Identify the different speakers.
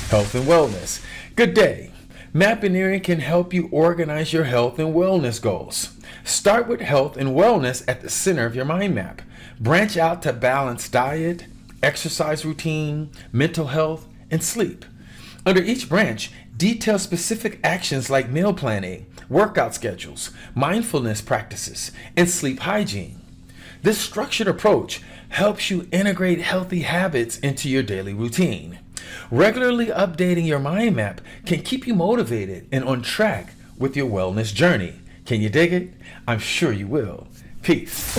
Speaker 1: Health and wellness. Good day. Mappineering can help you organize your health and wellness goals. Start with health and wellness at the center of your mind map. Branch out to balanced diet, exercise routine, mental health, and sleep. Under each branch, detail specific actions like meal planning, workout schedules, mindfulness practices, and sleep hygiene. This structured approach helps you integrate healthy habits into your daily routine. Regularly updating your mind map can keep you motivated and on track with your wellness journey. Can you dig it? I'm sure you will. Peace.